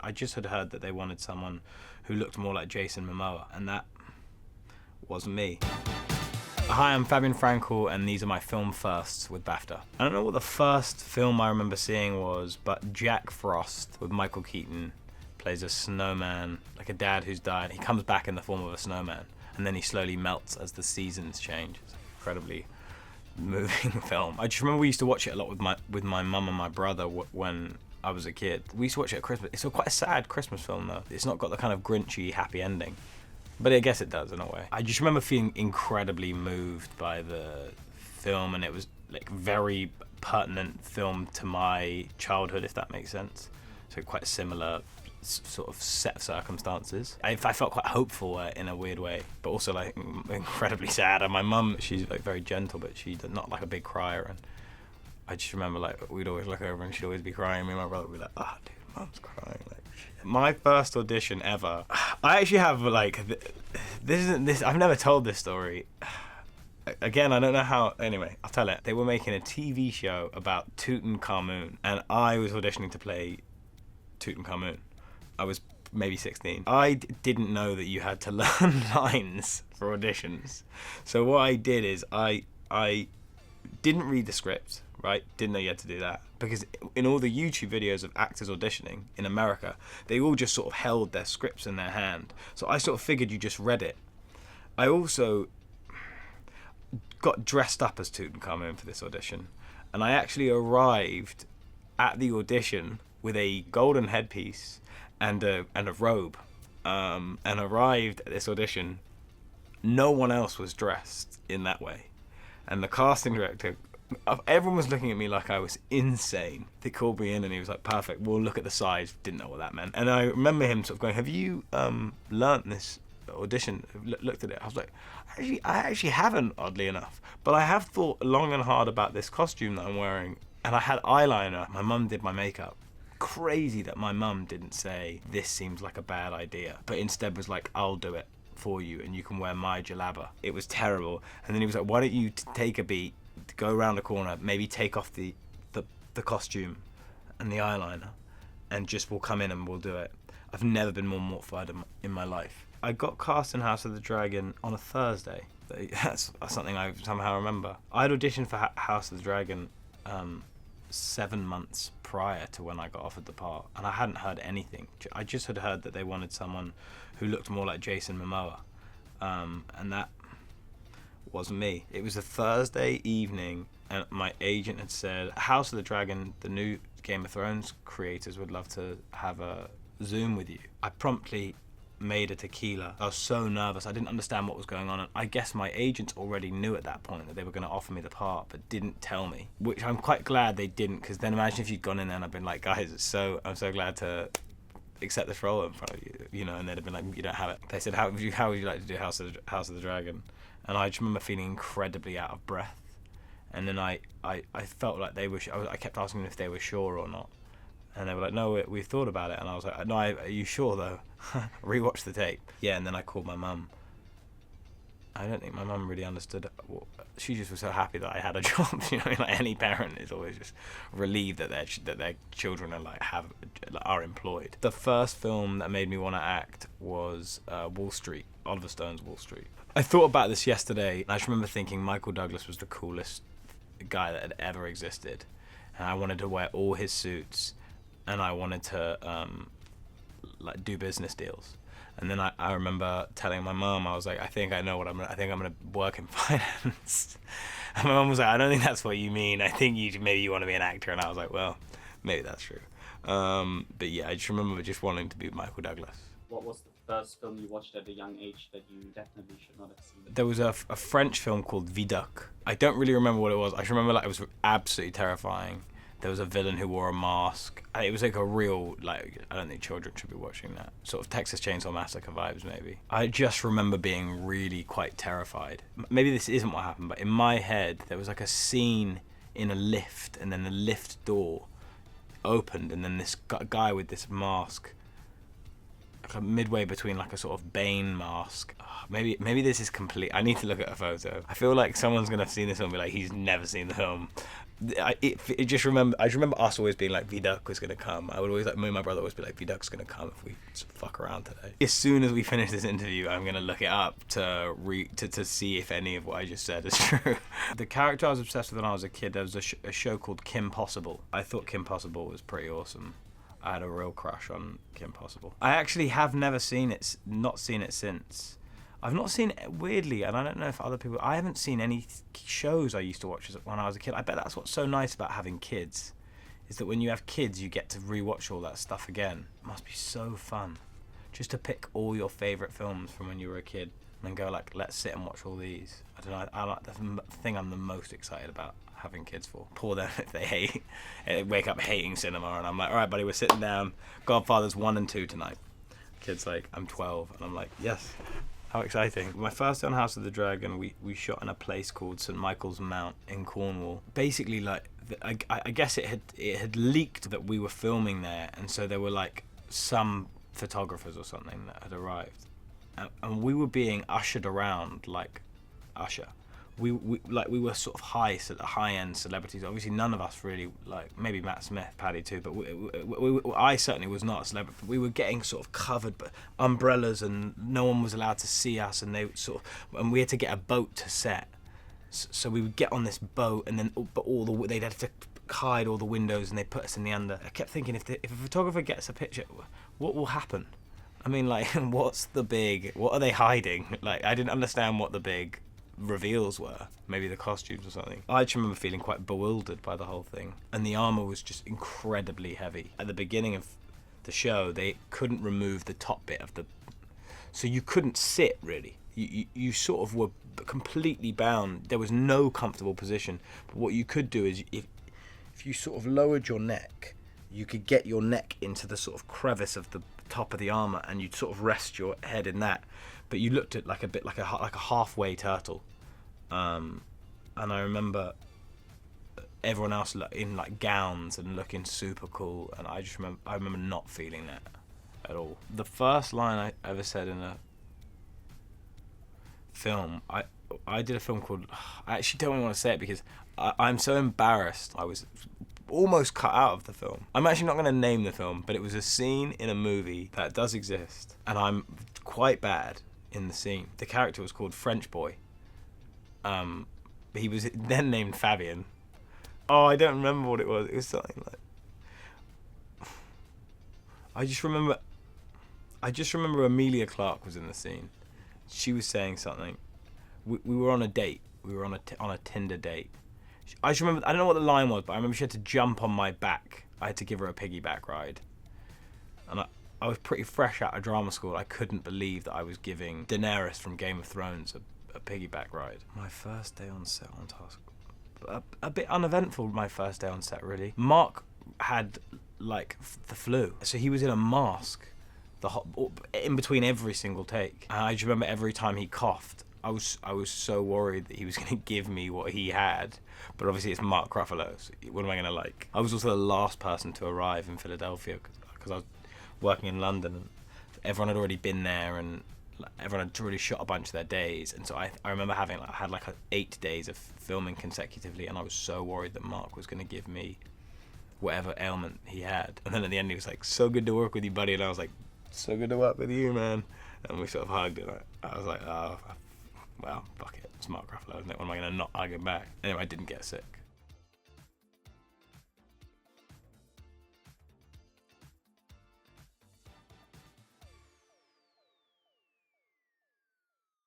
I just had heard that they wanted someone who looked more like Jason Momoa, and that wasn't me. Hi, I'm Fabien Frankel, and these are my film firsts with BAFTA. I don't know what the first film I remember seeing was, but Jack Frost with Michael Keaton plays a snowman, like a dad who's died. He comes back in the form of a snowman, and then he slowly melts as the seasons change. It's an incredibly moving film. I just remember we used to watch it a lot with my mum and my brother when I was a kid. We used to watch it at Christmas. It's quite a sad Christmas film though. It's not got the kind of grinchy happy ending, but I guess it does in a way. I just remember feeling incredibly moved by the film, and it was like very pertinent film to my childhood, if that makes sense. So quite a similar sort of set of circumstances. I felt quite hopeful in a weird way, but also like incredibly sad. And my mum, she's like very gentle, but she's not like a big crier. And I just remember like we'd always look over and she'd always be crying. Me and my brother would be like, "Oh, dude, Mum's crying." Like, my first audition ever. I actually have like this. I've never told this story. Again, I don't know how. Anyway, I'll tell it. They were making a TV show about Tutankhamun, and I was auditioning to play Tutankhamun. I was maybe 16. I didn't know that you had to learn lines for auditions. So what I did is I didn't read the script, right? Didn't know you had to do that. Because in all the YouTube videos of actors auditioning in America, they all just sort of held their scripts in their hand. So I sort of figured you just read it. I also got dressed up as Tutankhamun for this audition. And I actually arrived at the audition with a golden headpiece and a robe, and arrived at this audition. No one else was dressed in that way, and the casting director, everyone was looking at me like I was insane. They called me in and he was like, "Perfect, we'll look at the size." Didn't know what that meant. And I remember him sort of going, "Have you learnt this audition?" Looked at it. I was like, I actually haven't, oddly enough, but I have thought long and hard about this costume that I'm wearing, and I had eyeliner. My mum did my makeup. Crazy that my mum didn't say, "This seems like a bad idea," but instead was like, "I'll do it for you and you can wear my jalaba." It was terrible. And then he was like, "Why don't you take a beat, go around the corner, maybe take off the costume and the eyeliner, and just we'll come in and we'll do it." I've never been more mortified in my life. I got cast in House of the Dragon on a Thursday. That's something I somehow remember. I'd auditioned for House of the Dragon 7 months prior to when I got offered the part, and I hadn't heard anything. I just had heard that they wanted someone who looked more like Jason Momoa, and that wasn't me. It was a Thursday evening, and my agent had said, "House of the Dragon, the new Game of Thrones creators would love to have a Zoom with you." I promptly made a tequila. I was so nervous. I didn't understand what was going on, and I guess my agents already knew at that point that they were going to offer me the part, but didn't tell me, which I'm quite glad they didn't, because then imagine if you'd gone in there and I'd been like, "Guys, I'm so glad to accept this role in front of you," and they'd have been like, "You don't have it." They said, how would you like to do House of the Dragon?" And I just remember feeling incredibly out of breath, and then I felt like they were I kept asking them if they were sure or not. And they were like, "No, we've thought about it." And I was like, "No, are you sure though?" Rewatch the tape. Yeah, and then I called my mum. I don't think my mum really understood. She just was so happy that I had a job. Like any parent is always just relieved that their children are employed. The first film that made me want to act was Wall Street, Oliver Stone's Wall Street. I thought about this yesterday, and I just remember thinking Michael Douglas was the coolest guy that had ever existed, and I wanted to wear all his suits. And I wanted to do business deals. And then I remember telling my mum, I was like, I think I'm gonna work in finance. And my mum was like, "I don't think that's what you mean. I think maybe you want to be an actor." And I was like, well, maybe that's true. But yeah, I just remember just wanting to be Michael Douglas. What was the first film you watched at a young age that you definitely should not have seen? There was a French film called Vidoc. I don't really remember what it was. I just remember it was absolutely terrifying. There was a villain who wore a mask. It was like a real, I don't think children should be watching that. Sort of Texas Chainsaw Massacre vibes, maybe. I just remember being really quite terrified. Maybe this isn't what happened, but in my head, there was like a scene in a lift, and then the lift door opened, and then this guy with this mask midway between like a sort of Bane mask. Maybe this is complete. I need to look at a photo. I feel like someone's gonna have seen this film and be like, he's never seen the film. I just remember us always being like, Viduk was gonna come. I would always like, me and my brother always be like, Viduk's gonna come if we fuck around today. As soon as we finish this interview, I'm gonna look it up to see if any of what I just said is true. The character I was obsessed with when I was a kid, there was a show called Kim Possible. I thought Kim Possible was pretty awesome. I had a real crush on Kim Possible. I actually have never seen it, not seen it since. I've not seen it, weirdly, and I don't know if other people... I haven't seen any shows I used to watch when I was a kid. I bet that's what's so nice about having kids, is that when you have kids, you get to rewatch all that stuff again. It must be so fun. Just to pick all your favourite films from when you were a kid and go like, let's sit and watch all these. I don't know, I like the thing I'm the most excited about having kids for. Poor them if they wake up hating cinema, and I'm like, all right, buddy, we're sitting down. Godfathers 1 and 2 tonight. Kid's like, I'm 12, and I'm like, yes. How exciting. My first day on House of the Dragon, we shot in a place called St Michael's Mount in Cornwall. Basically, like, I guess it had leaked that we were filming there, and so there were like some photographers or something that had arrived, and we were being ushered around like Usher. We were sort of high-end celebrities. Obviously, none of us really, like, maybe Matt Smith, Paddy too, but I certainly was not a celebrity. We were getting sort of covered by umbrellas, and no one was allowed to see us, and and we had to get a boat to set. So we would get on this boat, and then they'd have to hide all the windows, and they put us in the under. I kept thinking, if a photographer gets a picture, what will happen? I mean, like, what are they hiding? Like, I didn't understand what the big reveals were. Maybe the costumes or something. I just remember feeling quite bewildered by the whole thing, and the armor was just incredibly heavy. At the beginning of the show, they couldn't remove the top bit of so you couldn't sit really. You sort of were completely bound. There was no comfortable position. But what you could do is, if you sort of lowered your neck, you could get your neck into the sort of crevice of the top of the armor, and you'd sort of rest your head in that. But you looked at like a halfway turtle, and I remember everyone else in like gowns and looking super cool, and I remember not feeling that at all. The first line I ever said in a film, I did a film called, I actually don't want to say it because I'm so embarrassed. I was almost cut out of the film. I'm actually not going to name the film, but it was a scene in a movie that does exist, and I'm quite bad in the scene. The character was called French Boy. He was then named Fabien. Oh, I don't remember what it was. It was something like... I just remember Amelia Clark was in the scene. She was saying something. We were on a date. We were on a Tinder date. I just remember, I don't know what the line was, but I remember she had to jump on my back. I had to give her a piggyback ride. And I was pretty fresh out of drama school. I couldn't believe that I was giving Daenerys from Game of Thrones a piggyback ride. My first day on set on task. A bit uneventful, my first day on set, really. Mark had, like, the flu. So he was in a mask in between every single take. And I just remember every time he coughed, I was so worried that he was going to give me what he had. But obviously it's Mark Ruffalo, so what am I going to like? I was also the last person to arrive in Philadelphia because I was working in London, and everyone had already been there, and everyone had already shot a bunch of their days. And so I remember had 8 days of filming consecutively, and I was so worried that Mark was going to give me whatever ailment he had. And then at the end he was like, so good to work with you, buddy. And I was like, so good to work with you, man. And we sort of hugged, and I was like, oh, well, fuck it. It's Mark Ruffalo, isn't it? When am I going to not hug him back? Anyway, I didn't get sick.